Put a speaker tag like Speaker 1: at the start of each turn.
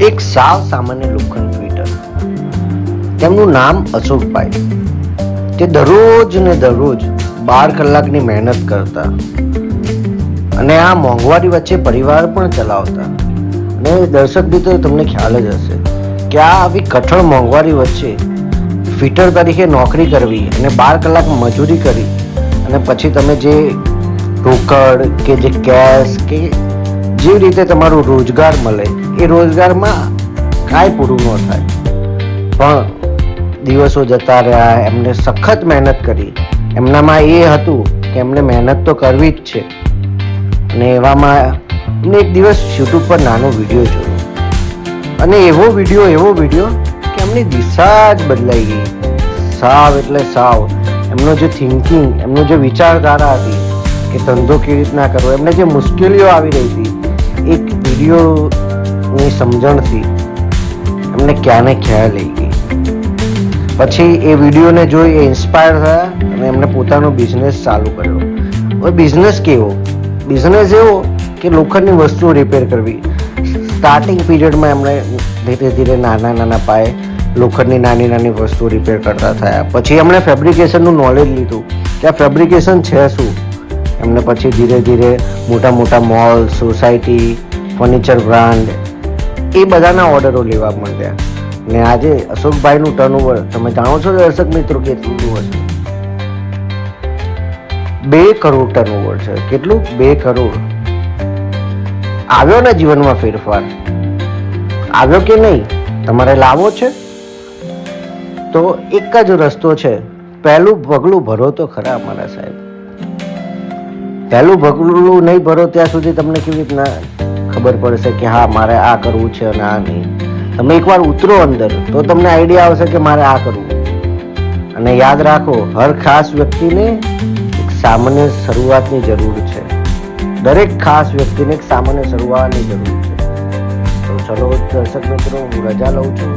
Speaker 1: એક સાવ સામાન્ય લોખંડ ફિટર, તેમનું નામ અશોકભાઈ. તે દરરોજ ને દરરોજ 12 કલાકની મહેનત કરતા અને આ મોંઘવારી વચ્ચે પરિવાર પણ ચલાવતા. અને દર્શક મિત્રો, તમને ખ્યાલ જ હશે કે આ આવી કઠણ મોંઘવારી વચ્ચે ફિટર તરીકે નોકરી કરવી અને 12 કલાક મજૂરી કરી અને પછી તમે જે રોકડ કે જે કેશ કે જે રીતે તમારો રોજગાર મળે એ રોજગારમાં કાંઈ પૂરું ન થાય. પણ દિવસો જતા રહ્યા, એમને સખત મહેનત કરી. એમનામાં એ હતું કે એમને મહેનત તો કરવી જ છે. અને એવામાં એમને એક દિવસ યુટ્યુબ પર નાનો વિડીયો જોયો અને એવો વિડીયો કે એમની દિશા જ બદલાઈ ગઈ. સાવ એટલે સાવ એમનો જે થિંકિંગ, એમનો જે વિચારધારા હતી કે ધંધો કેવી રીતના કરવો, એમને જે મુશ્કેલીઓ આવી રહી હતી, એક વિડીયોની સમજણથી એમને ક્યાં ને ક્યાં લઈ ગઈ. પછી એ વિડીયોને જોઈ એ ઇન્સ્પાયર થયા અને એમને પોતાનો બિઝનેસ ચાલુ કર્યો. હવે બિઝનેસ કેવો? બિઝનેસ એવો કે લોખંડની વસ્તુઓ રિપેર કરવી. સ્ટાર્ટિંગ પીરિયડમાં એમણે ધીરે ધીરે નાના પાયે લોખંડની નાની વસ્તુઓ રિપેર કરતા થયા. પછી એમણે ફેબ્રિકેશનનું નોલેજ લીધું કે આ ફેબ્રિકેશન છે શું. એમને પછી ધીરે ધીરે મોટા મોલ, સોસાયટી, ફર્નિચર બ્રાન્ડ એ બધાના ઓર્ડરો લેવા માંડ્યા. ને આજે અશોકભાઈનું ટર્નઓવર તમે જાણો છો દર્શક મિત્રો કેટલું હશે? 2 કરોડ ટર્નઓવર છે. કેટલું? 2 કરોડ. આવ્યો ને જીવનમાં ફેરફાર? આવ્યો કે નહીં? તમારે લાવવો છે તો એક જ રસ્તો છે. પહેલું પગલું ભરો તો ખરા મારા સાહેબ. પહેલું પગલું નહીં ભરો ત્યાં સુધી તમને કેવી રીતના ખબર પડશે કે હા મારે આ કરવું છે અને આ નહીં. તમે એકવાર ઉતરો અંદર તો તમને આઈડિયા આવશે કે મારે આ કરવું. અને યાદ રાખો, હર ખાસ વ્યક્તિને એક સામાન્ય શરૂઆતની જરૂર છે. દરેક ખાસ વ્યક્તિને એક સામાન્ય શરૂઆતની જરૂર છે. તો ચલો દર્શક મિત્રો, હું રજા લઉં છું.